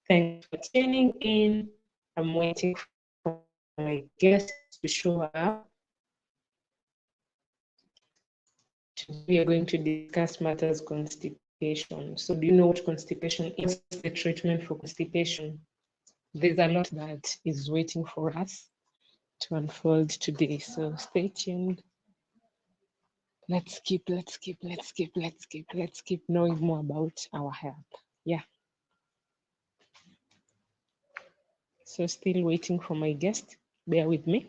Thanks for tuning in. I'm waiting for my guest to show up. Today we are going to discuss matters constipation. So do you know what constipation is? The treatment for constipation. There's a lot that is waiting for us to unfold today. So stay tuned. Let's keep knowing more about our health. Yeah. So still waiting for my guest. Bear with me.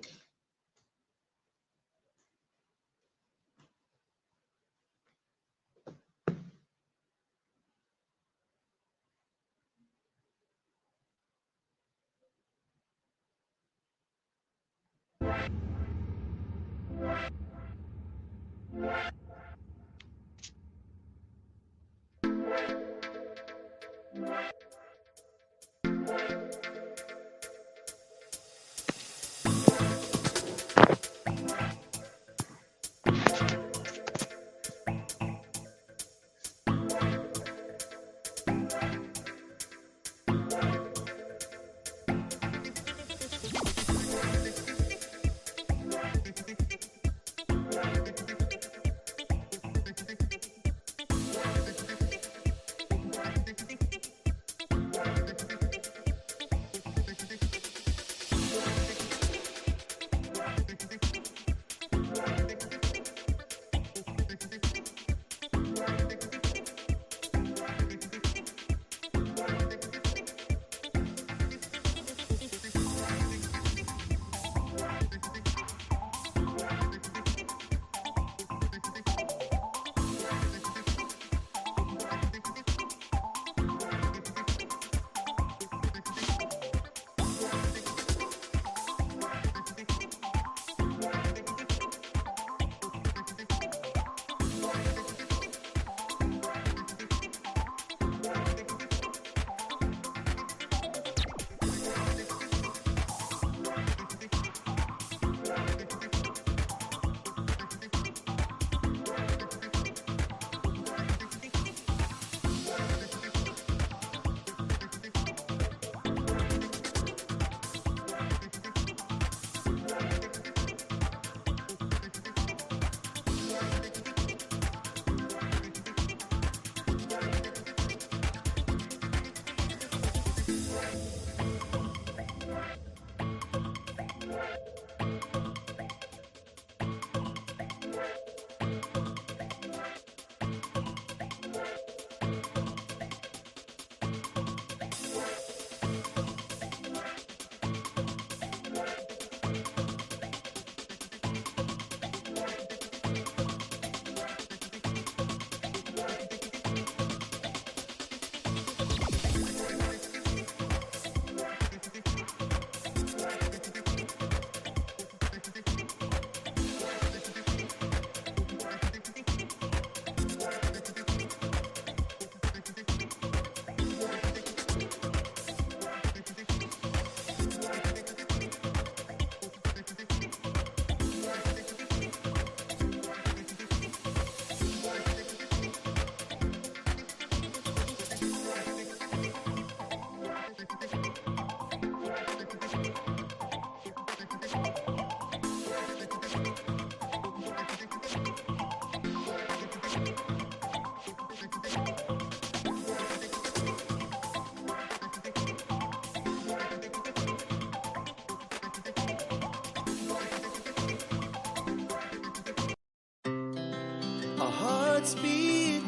Our hearts beat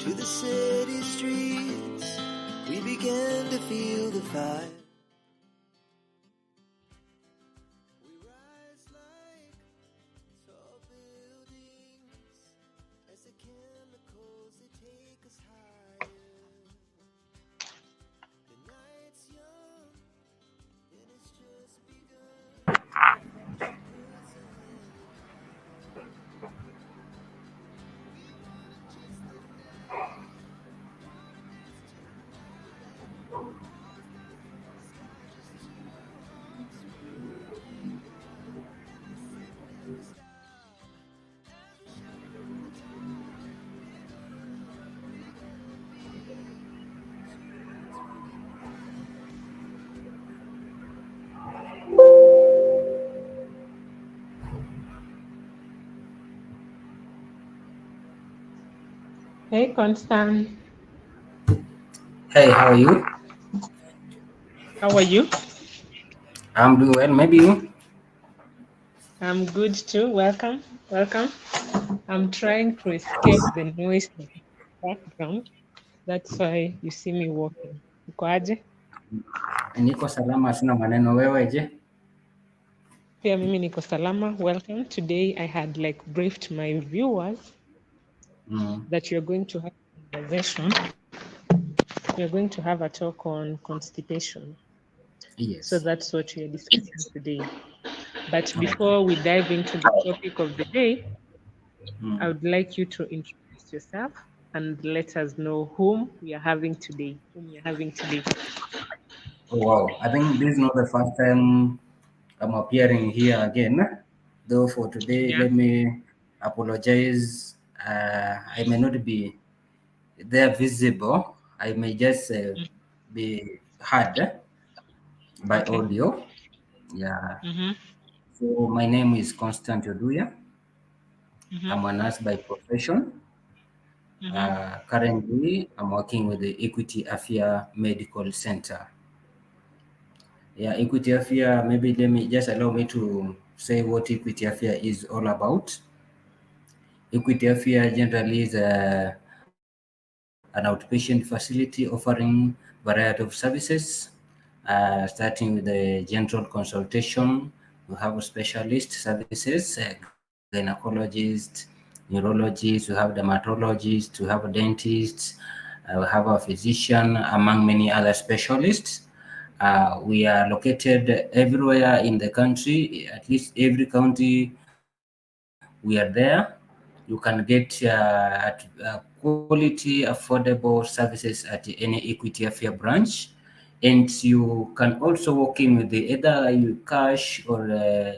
to the city streets. We began to feel the fire. We rise like tall buildings as the chemicals they take us higher. The night's young and it's just begun. Hey, Constant, Hey, how are you? how are you? I'm doing well. Maybe you? I'm good too. Welcome, welcome. I'm trying to escape the noise in the background. That's why you see me walking. Ukoaje? Niko salama, sina maneno. Wewe je? Pia mimi niko salama. Welcome. Today I had like briefed my viewers Mm, that you're going to have a conversation. We're going to have a talk on constipation. So yes. that's what we are discussing today. But Okay. before we dive into the topic of the day, I Mm. would like you to introduce yourself and let us know whom we are having today. Whom you're having today. Oh, wow. I think this is not the first time I'm appearing here again. Though for today, Yeah. let me apologize. I may not be there visible. I may just be heard by Okay. audio. Yeah. Mm-hmm. So my name is Constant Oduya. Mm-hmm. I'm a nurse by profession. Mm-hmm. Currently, I'm working with the Equity Afia Medical Center. Yeah, Equity Afia, maybe let me just allow me to say what Equity Afia is all about. Equity Afia generally is an outpatient facility offering variety of services, starting with the general consultation. We have specialist services, gynecologists, neurologists, we have dermatologists, we have dentists, we have a physician, among many other specialists. We are located everywhere in the country, at least every county we are there. You can get quality, affordable services at any Equity Affair branch. And you can also walk in with the either you cash or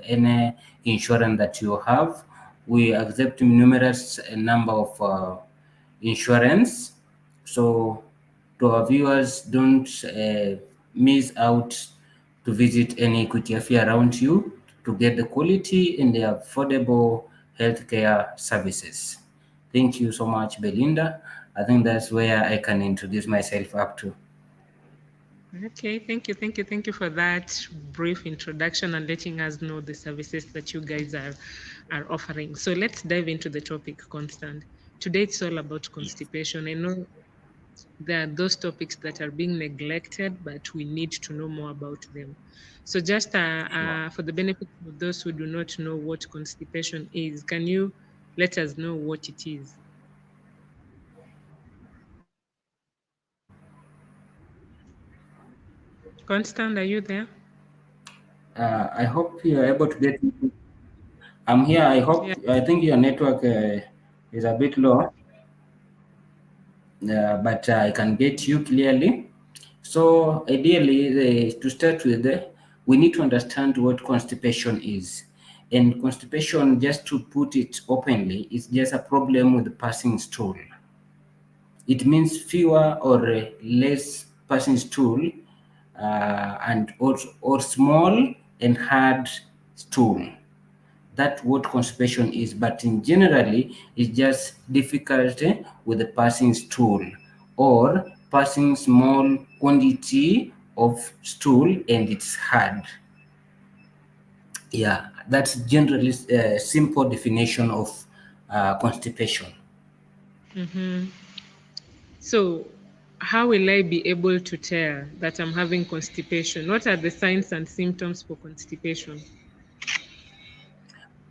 any insurance that you have. We accept numerous number of insurance. So to our viewers, don't miss out to visit any Equity Affair around you to get the quality and the affordable healthcare services. Thank you so much, Belinda. I think that's where I can introduce myself up to. Okay. Thank you. Thank you. Thank you for that brief introduction and letting us know the services that you guys are offering. So let's dive into the topic, Constant. Today it's all about constipation. I know there are those topics that are being neglected, but we need to know more about them. So, just Sure. for the benefit of those who do not know what constipation is, can you let us know what it is? Constant, are you there? I hope you're able to get me. I'm here. Yeah. I think your network is a bit low, but I can get you clearly. So ideally, to start with, we need to understand what constipation is. And constipation, just to put it openly, is just a problem with passing stool. It means fewer or less passing stool, and also or small and hard stool. That's what constipation is, but in generally it's just difficulty with the passing stool or passing small quantity of stool and it's hard. Yeah, that's generally a simple definition of constipation. Mm-hmm. So, how will I be able to tell that I'm having constipation? What are the signs and symptoms for constipation?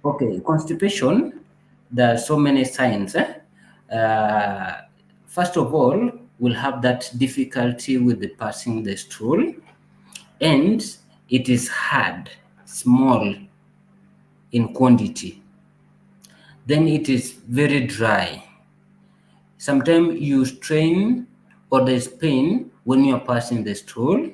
Okay, constipation, there are so many signs. Uh, First of all, we'll have that difficulty with the passing the stool, and it is hard, small in quantity. Then it is very dry. Sometimes you strain or there's pain when you're passing the stool,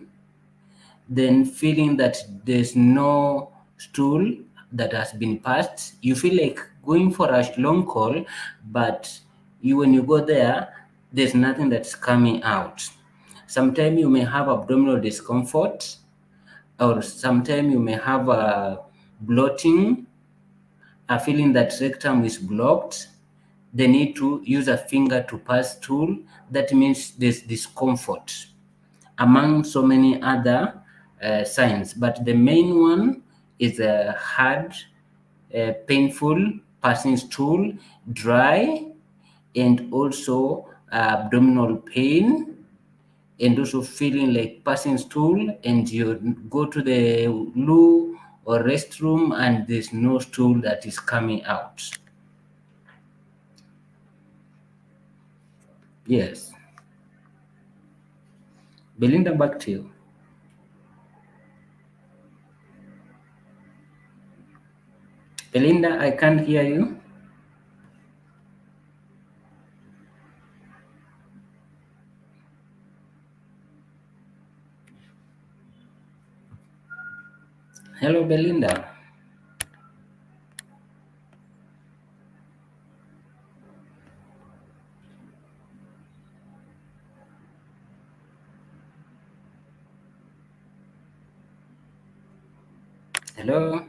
then feeling that there's no stool that has been passed. You feel like going for a long call, but when you go there, there's nothing that's coming out. Sometimes you may have abdominal discomfort, or sometimes you may have a bloating, a feeling that rectum is blocked. they need to use a finger to pass stool. That means there's discomfort, among so many other signs. But the main one is a hard, painful passing stool, dry, and also abdominal pain, and also feeling like passing stool, and you go to the loo or restroom and there's no stool that is coming out. Yes. Belinda, back to you. Belinda, I can't hear you. Hello, Belinda. Hello.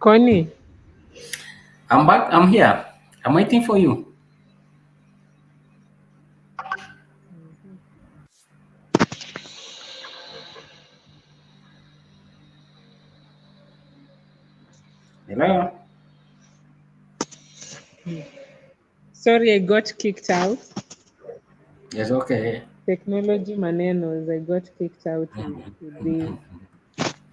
Connie, I'm back. I'm here. I'm waiting for you. Hello. sorry, I got kicked out. Yes, okay. Technology manenos, I got kicked out with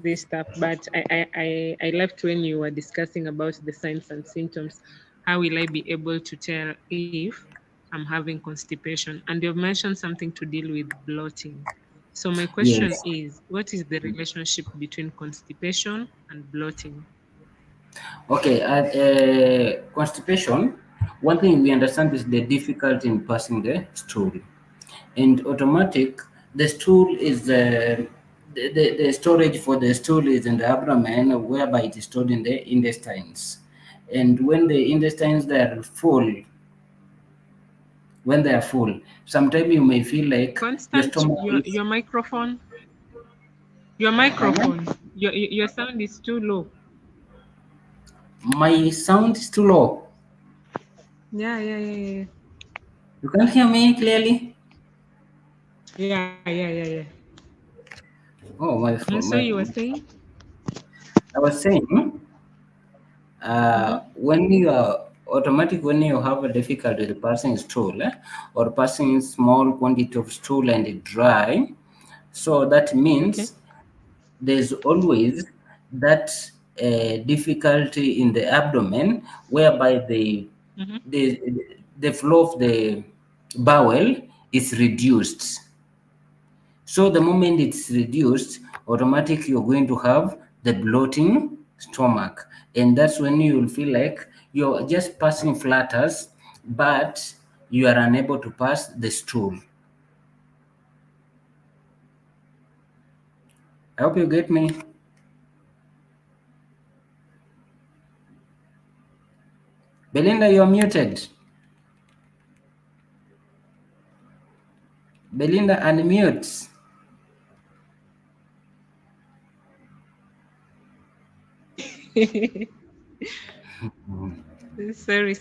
this stuff. But I left when you were discussing about the signs and symptoms. How will I be able to tell if I'm having constipation? And you've mentioned something to deal with bloating. So my question Yes. is, what is the relationship between constipation and bloating? Okay. Constipation. One thing we understand is the difficulty in passing the stool, and automatic. The stool is the storage for the stool is in the abdomen, whereby it is stored in the intestines. And when they are full, sometimes you may feel like your Constant, stomach is. your microphone, your microphone, your sound is too low. My sound is too low. Yeah. You can hear me clearly. Yeah. Oh my, So my you were saying? I was saying, Mm-hmm. when you are automatic, when you have a difficulty with passing stool, or passing small quantity of stool and it dry, so that Okay. means there's always that difficulty in the abdomen, whereby Mm-hmm. the the flow of the bowel is reduced. So the moment it's reduced, automatically you're going to have the bloating stomach. And that's when you'll feel like you're just passing flatters, but you are unable to pass the stool. I hope you get me. Belinda, you're muted. Belinda, unmute. Sorry.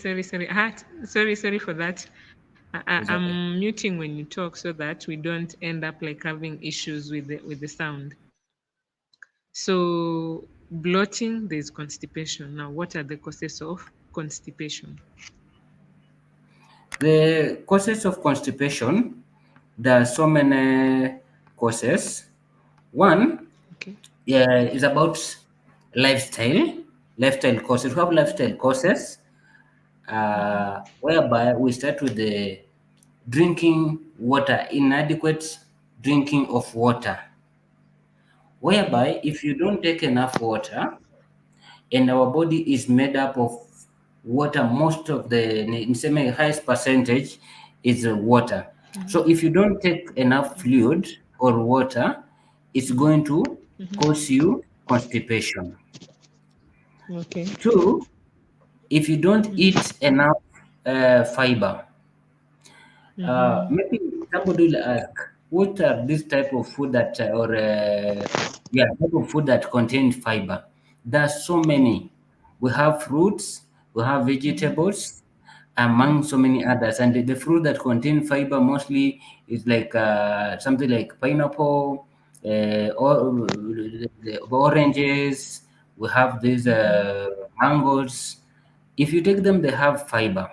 Sorry for that. It's okay. I'm muting when you talk so that we don't end up like having issues with the sound. So bloating, there's constipation. Now, what are the causes of constipation? The causes of constipation, there are so many causes. One Okay. is about lifestyle, lifestyle causes. We have lifestyle causes, whereby we start with the drinking water, inadequate drinking of water, whereby if you don't take enough water, and our body is made up of water, most of the in semi highest percentage is water. So if you don't take enough fluid or water, it's going to cause you constipation. Okay. Two, if you don't eat enough fiber, maybe somebody will ask, what are this type of food that, or yeah, type of food that contain fiber? There's so many. We have fruits, we have vegetables, among so many others. And the fruit that contain fiber mostly is like something like pineapple, or the oranges. We have these mangoes. If you take them, they have fiber.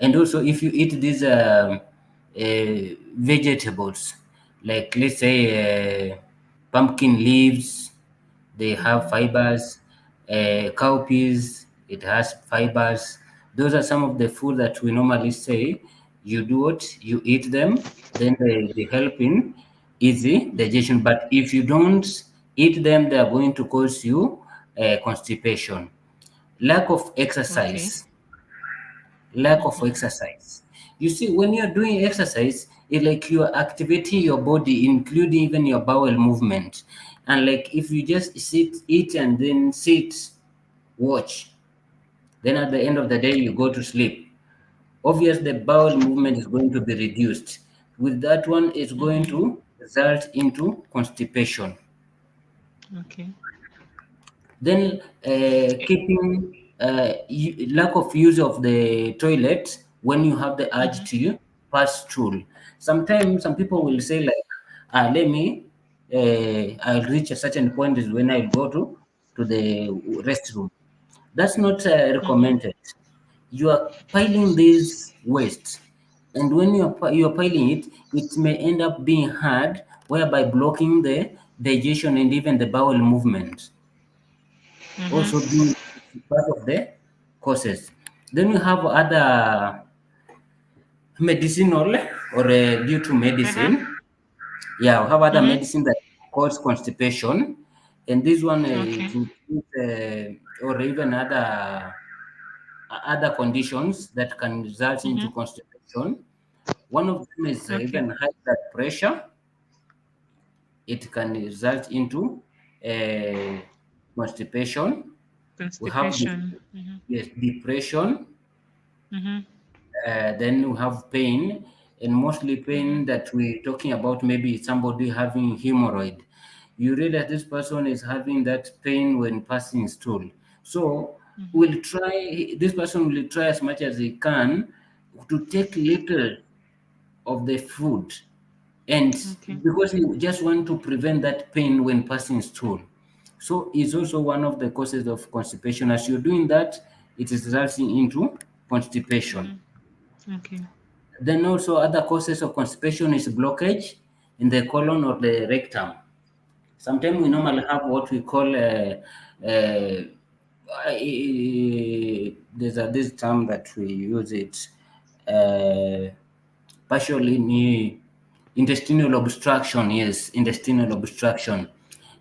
And also if you eat these vegetables, like let's say pumpkin leaves, they have fibers. Cowpeas, it has fibers. Those are some of the food that we normally say you do what, you eat them, then they help in easy digestion. But if you don't eat them, they are going to cause you constipation. Lack of Okay. exercise, lack of exercise. You see, when you're doing exercise, it's like you're activating your body, including even your bowel movement. And like if you just sit, eat, and then sit, watch, then at the end of the day, you go to sleep. Obviously, the bowel movement is going to be reduced. With that one, it's going to result into constipation. Okay. Then keeping lack of use of the toilet when you have the urge to pass stool. Sometimes some people will say like, let me, I'll reach a certain point is when I'll go to the restroom. That's not recommended. You are piling this waste, and when you're piling it, it may end up being hard, whereby blocking the digestion and even the bowel movement, also being part of the causes. Then we have other medicinal or due to medicine. Yeah, we have other medicine that cause constipation, and this one it Okay. includes or even other conditions that can result into constipation. One of them is Okay. even high blood pressure. It can result into uh, constipation. We have this, Constipation. yes, depression. Mm-hmm. Then we have pain, and mostly pain that we're talking about, maybe somebody having hemorrhoid. You realize this person is having that pain when passing stool. So will try, this person will try as much as he can to take little of the food, and Okay. because you just want to prevent that pain when passing stool. So it's also one of the causes of constipation. As you're doing that, it is resulting into constipation. Okay. Then also other causes of constipation is blockage in the colon or the rectum. Sometimes we normally have what we call there's this term that we use it, uh, partially intestinal obstruction. Yes, intestinal obstruction.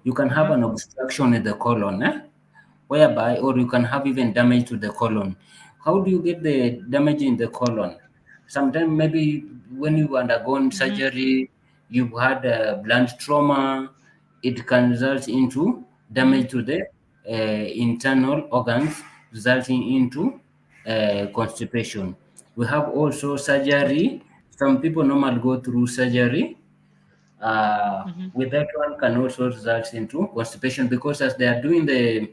You can have an obstruction in the colon, whereby, or you can have even damage to the colon. How do you get the damage in the colon? Sometimes maybe when you've undergone surgery, you've had a blunt trauma, it can result into damage to the internal organs, resulting into constipation. We have also Okay. surgery. Some people normally go through surgery. With that one can also result into constipation, because as they are doing the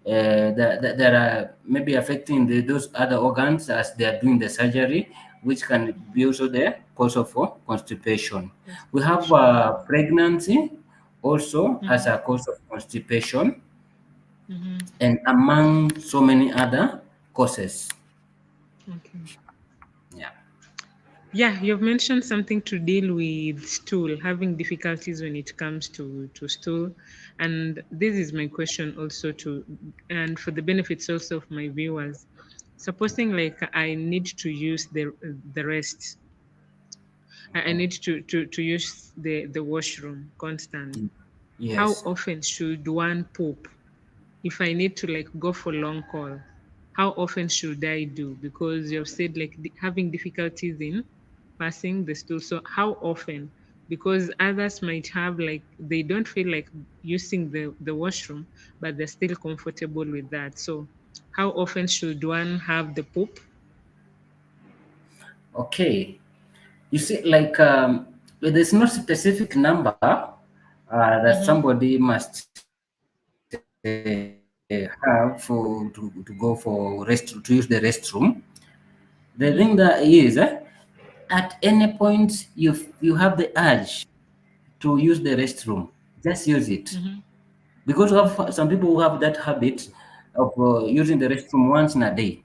there are maybe affecting those other organs as they are doing the surgery, which can be also the cause of constipation. We have Constipation. pregnancy also as Mm-hmm. a cause of constipation, Mm-hmm. and among so many other causes. Okay. Yeah. Yeah, you've mentioned something to deal with stool, having difficulties when it comes to stool. And this is my question also to, and for the benefits also of my viewers. Supposing like I need to use the rest, I need to use the washroom constantly. How Yes. often should one poop? If I need to like go for long call, how often should I do? Because you've said like having difficulties in passing the stool. So how often? Because others might have like they don't feel like using the washroom, but they're still comfortable with that. So how often should one have the poop? Okay. You see, like there's no specific number that Mm-hmm. somebody must have to go for to use the restroom. The thing that Mm-hmm. is, at any point you have the urge to use the restroom, just use it. Mm-hmm. Because we have Okay. some people who have that habit of using the restroom once in a day.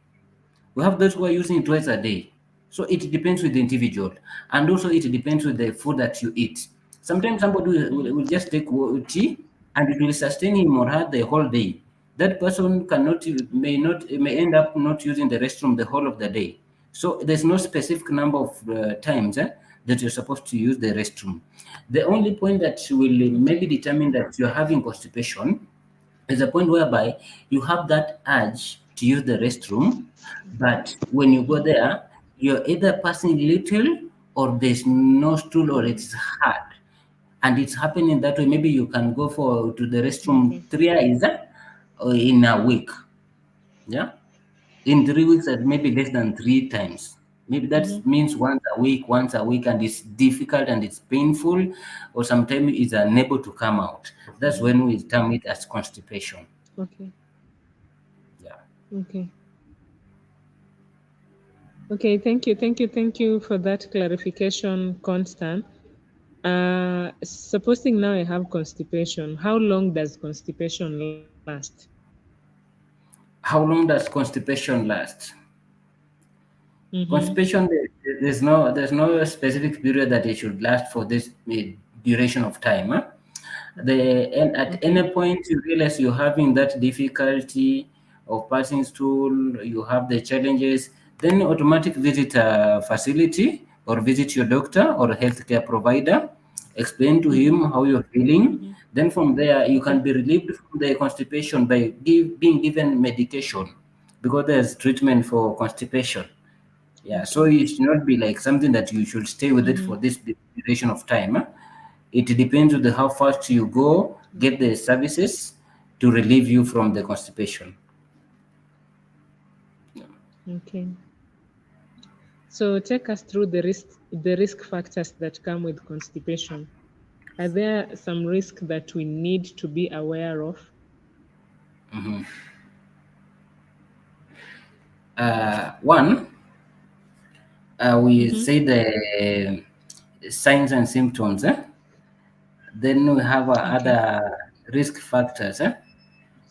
We have those who are using it twice a day. So it depends with the individual. And also it depends with the food that you eat. Sometimes somebody Mm-hmm. will just take tea and it will sustain him or her the whole day. That person cannot may end up not using the restroom the whole of the day. So there's no specific number of times that you're supposed to use the restroom. The only point that will maybe Okay. determine that you're having constipation is a point whereby you have that urge to use the restroom, but when you go Mm-hmm. there, you're either passing little or there's no stool or Mm-hmm. it's hard. And it's happening that way. Maybe you can go for to the restroom Okay. thrice in a week. Yeah. In 3 weeks, that maybe less than three times. Maybe that Mm-hmm. means once a week, and it's difficult and it's painful, or sometimes it's unable to come out. That's Mm-hmm. when we term it as constipation. Okay. Yeah. Okay. Okay, thank you for that clarification, Constant. Supposing now I have constipation, how long does constipation last? How long does constipation last? Mm-hmm. Constipation, there's no specific period that it should last for this duration of time. Huh? And at Okay. any point you realize you're having that difficulty of passing stool, you have the challenges, then automatic visit a facility or visit your doctor or healthcare provider, explain to Mm-hmm. him how you're feeling. Mm-hmm. Then from there you can Okay. be relieved from the constipation by being given medication, because there's treatment for constipation. Yeah, so Okay. it should not be like something that you should stay with it Mm-hmm. for this duration of time. Huh? It depends on how fast you go, get Okay. the services to relieve you from the constipation. Okay. So take us through the risk factors that come with constipation. Are there some risks that we need to be aware of? One, we Mm-hmm. say the signs and symptoms. Then we have Okay. other risk factors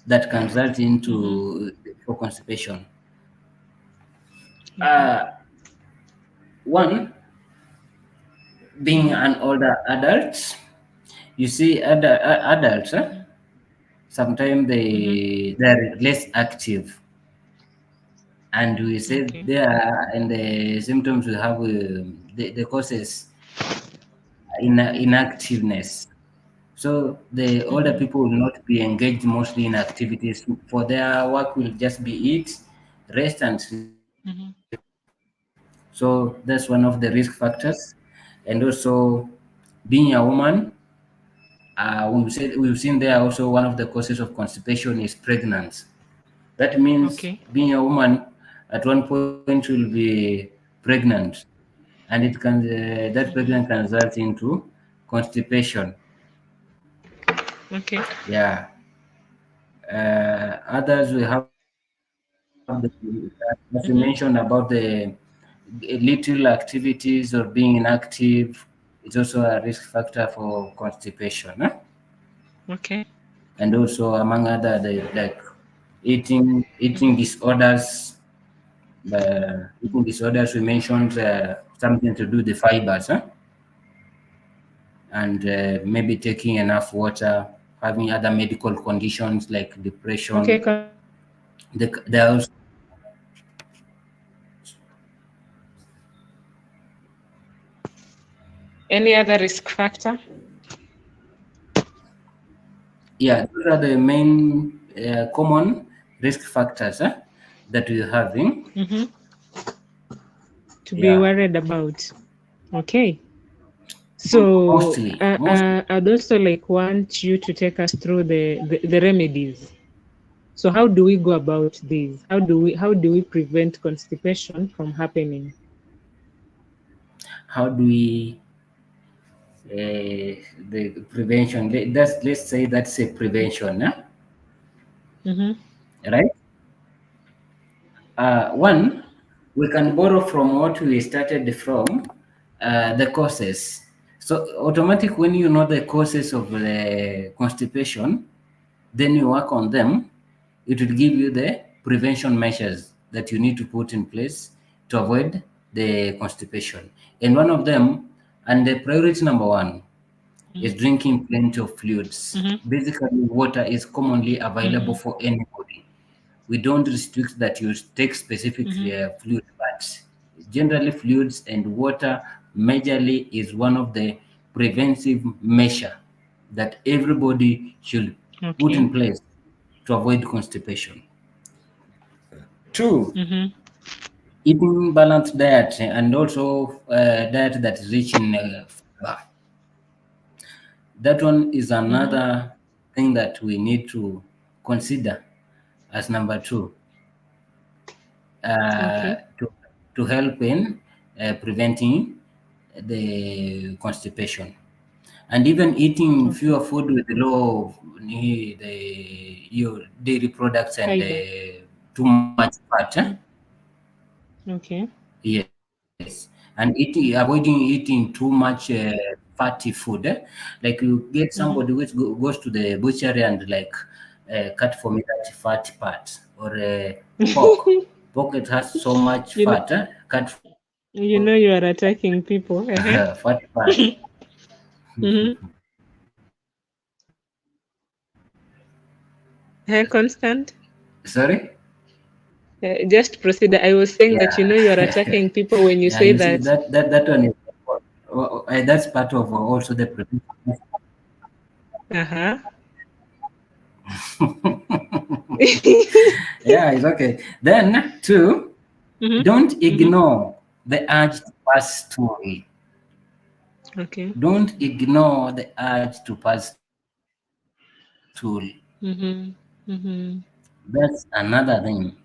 that can result Mm-hmm. into for constipation. Okay. Uh, One, being Mm-hmm. an older adult. You see, adults Mm-hmm. sometimes Mm-hmm. they're less active, and we say Okay. there and the symptoms we have the causes inactiveness. So the older Mm-hmm. people will not be engaged mostly in activities. For their work will just be eat, rest, and sleep. Mm-hmm. So that's one of the risk factors. And also, being a woman, we've seen there also one of the causes of constipation is pregnancy. That means Okay. being a woman at one point will be pregnant, and that pregnancy Mm-hmm. can result into constipation. Okay. Yeah. Others we have as you mentioned about little activities or being inactive. It's also a risk factor for constipation. Okay. And also among other like eating disorders. Eating disorders, we mentioned something to do with the fibers, and maybe taking enough water, having other medical conditions like Okay. depression. There are also, Any other risk factor? yeah, those are the main common risk factors that we're having. Mm-hmm. To be Yeah, worried about. Okay. So mostly. I'd also like want you to take us through the remedies. So how do we go about this? How do we prevent constipation from happening? How do we the prevention? Let's say that's a prevention, Mm-hmm. right? One, we can borrow from what we started from, the causes. So automatic, when you know the causes of the constipation, then you work on them. It will give you the prevention measures that you need to put in place to avoid the constipation. And one of them, and the priority number one, is drinking plenty of fluids. Mm-hmm. Basically, water is commonly available Mm-hmm. for anybody. We don't restrict that you take specific Mm-hmm. fluid, but generally fluids and water majorly is one of the preventive measure that everybody should put Okay. in place to avoid constipation. Two, Mm-hmm. eating balanced diet and also diet that is rich in fiber. That one is Mm-hmm. another thing that we need to consider as number two, uh, Okay. to, to help in preventing the constipation. And even eating Okay. fewer food with low the your dairy products and Fiber. too much fat. Okay. Yes, and avoiding eating too much fatty food. Like you get Mm-hmm. somebody which goes to the butchery and like cut for me that fat part or pork. Pork it has so much you know, fat. Cut for you are attacking people. Uh-huh. fat part. Mm-hmm. Hey, Constant. Sorry. Just proceed. I was saying that Yeah, you are attacking people when you yeah. say You see that. that one is that's part of also the prevention. Uh-huh. Yeah, it's okay. Then two, Mm-hmm. don't Mm-hmm. ignore the urge to pass stool. Okay. Don't ignore the urge to pass stool. Mm-hmm. Mm-hmm. That's another thing.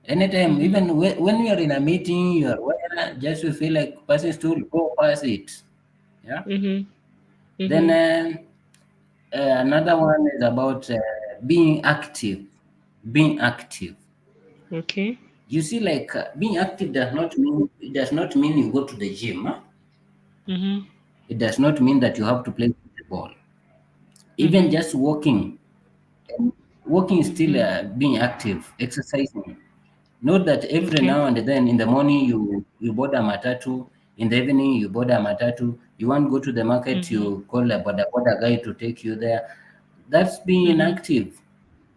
Anytime, Mm-hmm. even when you are in a meeting, you are where just you feel like passing stool, go pass it. Yeah. Mm-hmm. Then Mm-hmm. another one is about being active. Being active. Okay. You see, like being active does not mean you go to the gym. Mm-hmm. It does not mean that you have to play football. Even Mm-hmm. just walking is still Mm-hmm. being active, exercising. Not that every Okay. now and then in the morning you board a matatu, in the evening you board a matatu. You want to go to the market, Mm-hmm. you call a boda guy to take you there. That's being Mm-hmm. inactive.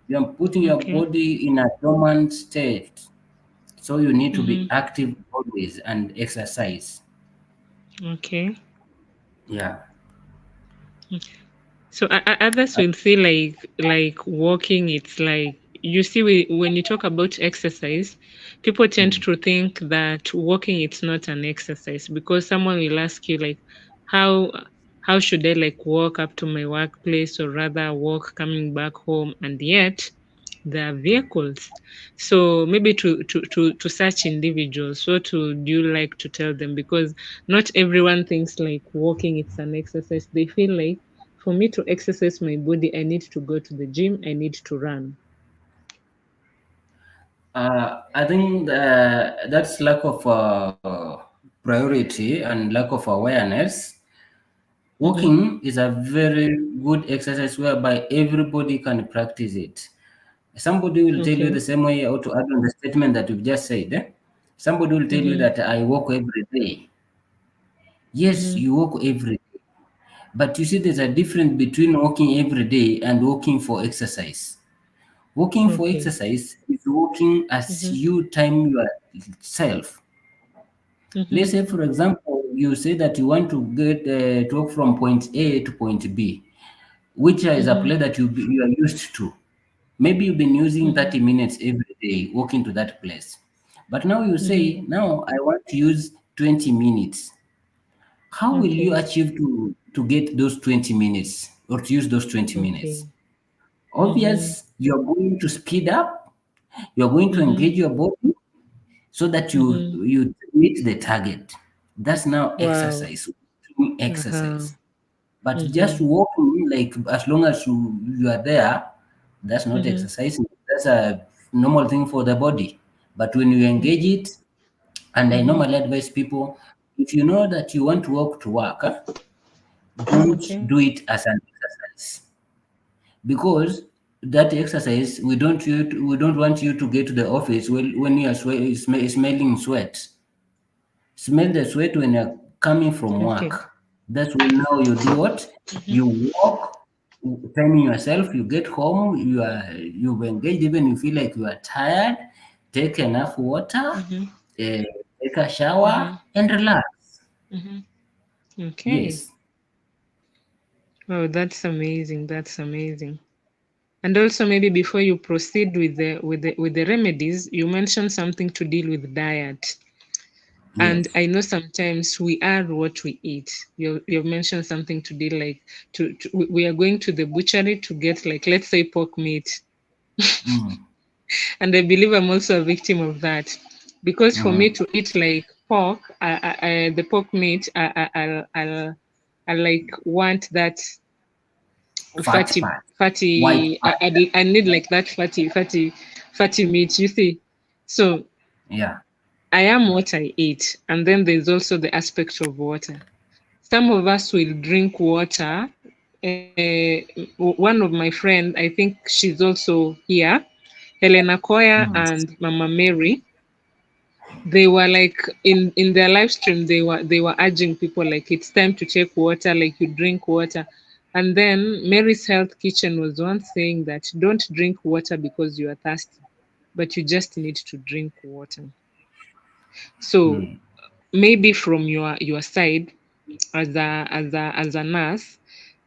You are putting your Okay. body in a dormant state. So you need to be Mm-hmm. active always and exercise. Okay. Yeah. So others will feel like walking. It's like you see when you talk about exercise, people tend Mm. to think that walking it's not an exercise because someone will ask you like how how should I like walk up to my workplace or rather walk coming back home, and yet there are vehicles. So maybe to such individuals, what would you like to tell them? Because not everyone thinks like walking it's an exercise. They feel like for me to exercise my body, I need to go to the gym, I need to run. I think that's lack of priority and lack of awareness. Mm-hmm. Walking is a very good exercise whereby everybody can practice it. Somebody will tell you Okay. the same way, how to add on the statement that you've just said. Somebody will tell you Mm-hmm. that I walk every day. Yes, Mm-hmm. you walk every day. But you see, there's a difference between walking every day and walking for exercise. Walking for Okay. exercise is walking as Mm-hmm. you time yourself. Mm-hmm. Let's say, for example, you say that you want to get to walk from point A to point B, which is a Mm-hmm. place that you are used to. Maybe you've been using Mm-hmm. 30 minutes every day walking to that place. But now you Mm-hmm. say, now I want to use 20 minutes. How will you Okay. achieve to get those 20 minutes or to use those 20 minutes? Okay. Mm-hmm. Obvious, you're going to speed up, you're going to Mm-hmm. engage your body so that Mm-hmm. you meet the target. That's now Wow. Uh-huh. exercise. But Mm-hmm. just walking, like as long as you are there, that's not Mm-hmm. exercising. That's a normal thing for the body. But when you engage Mm-hmm. it, and I Mm-hmm. normally advise people, if you know that you want to walk to work, don't Okay. do it as an exercise, because that exercise we don't want you to get to the office when you are smelling sweat. Smell the sweat when you're coming from Okay. work. That's when now you do what? You walk, timing yourself, you get home, you've engaged, even you feel like you are tired, take enough water, Mm-hmm. take a shower Mm-hmm. and relax. Mm-hmm. Okay. Yes. Oh, that's amazing. That's amazing. And also maybe before you proceed with the remedies, you mentioned something to deal with diet. And Yes. I know sometimes we are what we eat. You've mentioned something to deal like we are going to the butchery to get like let's say pork meat. Mm. And I believe I'm also a victim of that. Because for me Mm. to eat like pork, the pork meat, I like want that Fat part. White part. I need like that fatty meat, you see. So Yeah. I am what I eat, and then there's also the aspect of water. Some of us will drink water. One of my friend, I think she's also here, Helena Koya Mm. and Mama Mary. They were like in their live stream, they were urging people like it's time to take water, like you drink water. And then Mary's Health Kitchen was once saying that don't drink water because you are thirsty, but you just need to drink water. So Mm. maybe from your side as a nurse,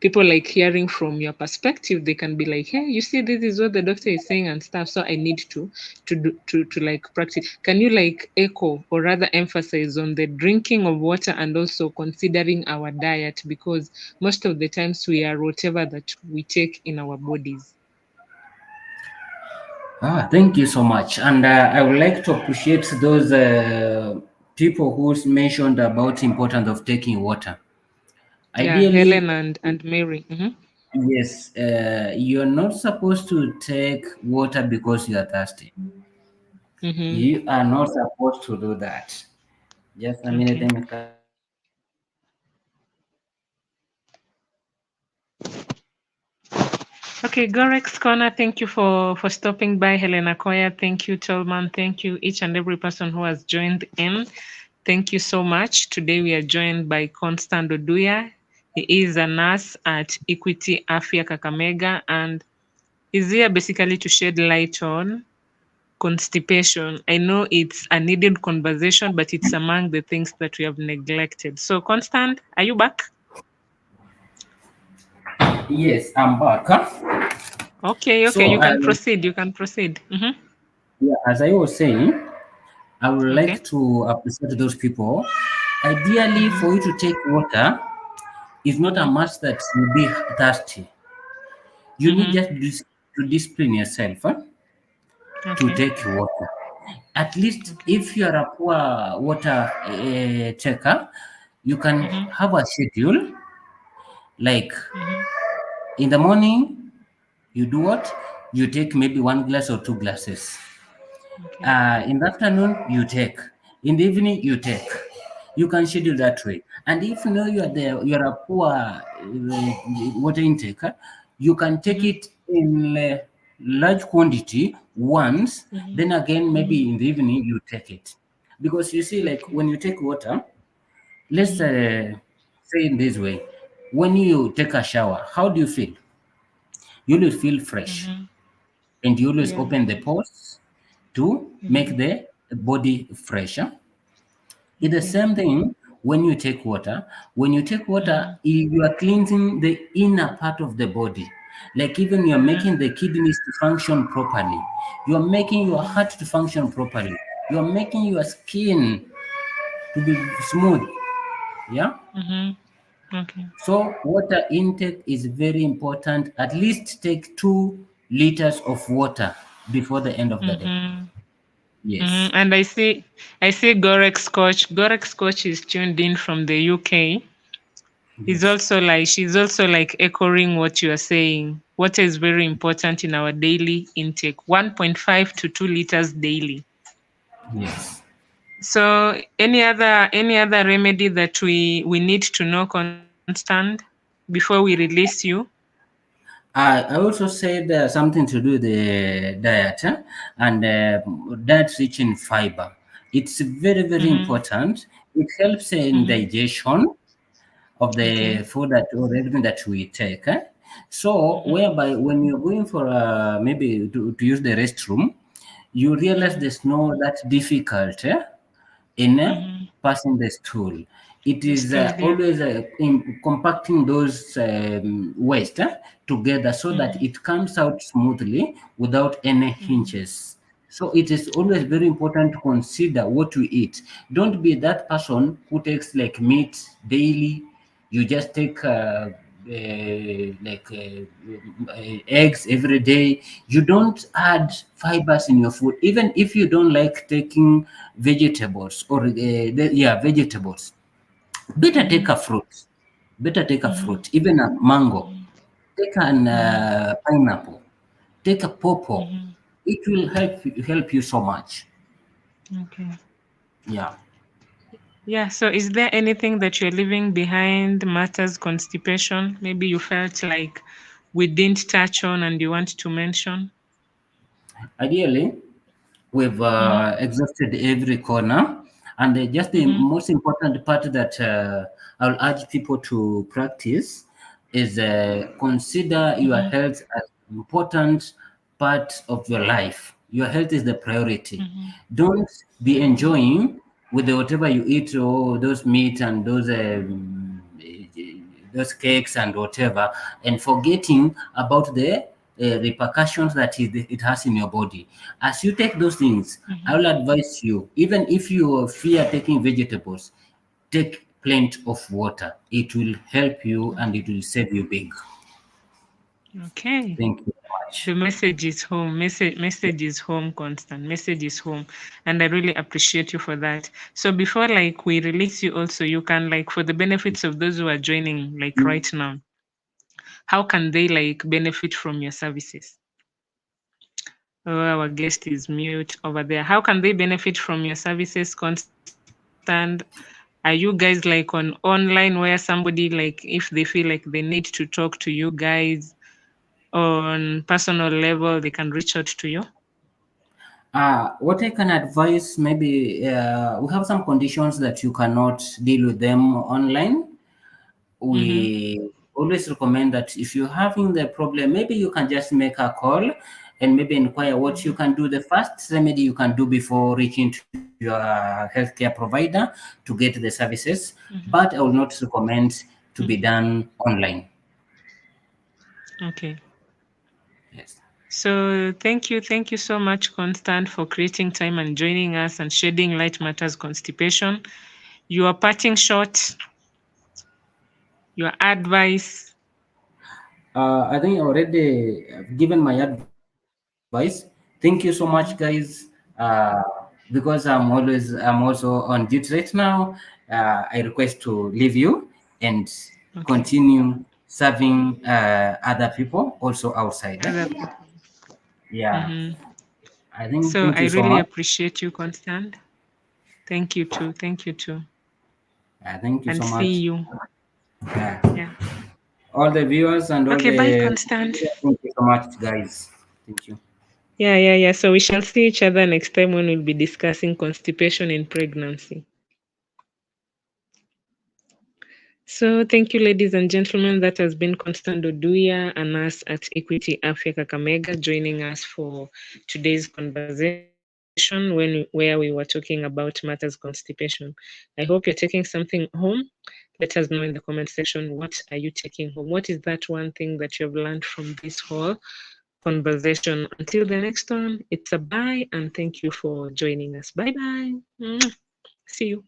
people like hearing from your perspective, they can be like, hey, you see, this is what the doctor is saying and stuff, so I need to like practice. Can you like echo or rather emphasize on the drinking of water and also considering our diet, because most of the times we are whatever that we take in our bodies. Thank you so much. And I would like to appreciate those people who mentioned about importance of taking water. Yeah, Helen Ideally, and Mary. yes, you're not supposed to take water because you are thirsty. Mm-hmm. You are not supposed to do that. Just a minute, Okay. let me cut this one. Okay, Gorex Corner, thank you for stopping by. Helena Koya, thank you. Tolman, thank you. Each and every person who has joined in, thank you so much. Today we are joined by Constant Oduya. He is a nurse at Equity Afya Kakamega, and is here basically to shed light on constipation. I know it's a needed conversation, but it's among the things that we have neglected. So, Constant, are you back? Yes, I'm back. Okay, okay, So, you can proceed. You can proceed. yeah, as I was saying, I would Okay. like to appreciate those people. Ideally, Mm-hmm. for you to take water, it's not a Mm-hmm. must that you be thirsty. You need Mm-hmm. just to discipline yourself to Okay. take water. At least Okay. if you are a poor water taker, you can Mm-hmm. have a schedule like Mm-hmm. in the morning, you do what? You take maybe one glass or two glasses. Okay. In the afternoon you take, in the evening you take. You can schedule that way. And if you know you're a poor water intake, you can take Mm-hmm. it in large quantity once, Mm-hmm. then again maybe Mm-hmm. in the evening you take it. Because you see, like Okay. when you take water, let's Mm-hmm. say in this way, when you take a shower, how do you feel? You will feel fresh, Mm-hmm. and you always Yeah. open the pores to Mm-hmm. make the body fresher. It's the Okay. same thing when you take water. When you take water, Mm-hmm. you are cleansing the inner part of the body. Like even you're Mm-hmm. making the kidneys to function properly. You're making your Mm-hmm. heart to function properly. You're making your skin to be smooth. Yeah. Mm-hmm. Okay. So water intake is very important. At least take 2 liters of water before the end of the day. Mm-hmm. Yes. Mm-hmm. And I see Gorex Coach. Gorex Coach is tuned in from the UK. He's Yes. also like she's also like echoing what you are saying. Water is very important in our daily intake. 1.5 to 2 liters daily. Yes. So any other remedy that we need to know, Constant, before we release you? I also said something to do with the diet, and diet rich in fiber. It's very, very Mm-hmm. important. It helps in Mm-hmm. digestion of the Okay. food that or everything that we take. So, Mm-hmm. whereby when you're going for maybe to use the restroom, you realize Mm-hmm. there's no that difficult. In Mm-hmm. passing the stool. It The is stool, yeah. always in compacting those waste together so that Mm-hmm. it comes out smoothly without any Mm-hmm. hinges. So it is always very important to consider what you eat. Don't be that person who takes like meat daily. You just take eggs every day. You don't add fibers in your food, even if you don't like taking vegetables or vegetables. Better take Mm-hmm. a fruit. Better take a Mm-hmm. fruit, even a mango. Take an Mm-hmm. pineapple. Take a pawpaw. Mm-hmm. It will help you so much. Okay. Yeah. Yeah. So is there anything that you're leaving behind matters constipation? Maybe you felt like we didn't touch on and you want to mention? Ideally, we've Mm-hmm. exhausted every corner, and just the Mm-hmm. most important part that I'll urge people to practice is consider your Mm-hmm. health as important part of your life. Your health is the priority. Mm-hmm. Don't be Okay. enjoying with the whatever you eat, or those meat and those cakes and whatever, and forgetting about the repercussions that it has in your body. As you take those things, I Mm-hmm. will advise you, even if you fear taking vegetables, take plenty of water. It will help you and it Okay. will save you big. Okay. Thank you very much. The message is home. Message is home, Constant. Message is home. And I really appreciate you for that. So before like we release you also, you can like for the benefits of those who are joining like right now, how can they like benefit from your services? Oh, our guest is mute over there. How can they benefit from your services, Constant? Are you guys like on online where somebody like if they feel like they need to talk to you guys on personal level, they can reach out to you? What I can advise, maybe we have some conditions that you cannot deal with them online. Mm-hmm. We always recommend that if you're having the problem, maybe you can just make a call and maybe inquire what you can do. The first remedy you can do before reaching to your healthcare provider to get the services, Mm-hmm. but I will not recommend to be Mm-hmm. done online. Okay. Yes. So thank you so much, Constant, for creating time and joining us and shedding light matters constipation. Your parting shot, your advice. I think I already given my advice. Thank you so much, Mm-hmm. guys. Because I'm also on duty right now. I request to leave you and Okay. continue serving other people also outside. Other people. Yeah. Mm-hmm. I think So thank I you so really much. appreciate you, Constant. Thank you too. Thank you too. Thank you And so see much. you. Yeah. Yeah. All the viewers and all Okay, bye, the Constant. thank you so much, guys. Thank you. Yeah. So we shall see each other next time when we'll be discussing constipation in pregnancy. So thank you, ladies and gentlemen. That has been Constant Oduya, a nurse at Equity Afya Kakamega, joining us for today's conversation where we were talking about matters constipation. I hope you're taking something home. Let us know in the comment section, what are you taking home? What is that one thing that you've learned from this whole conversation? Until the next one, it's a bye, and thank you for joining us. Bye-bye. See you.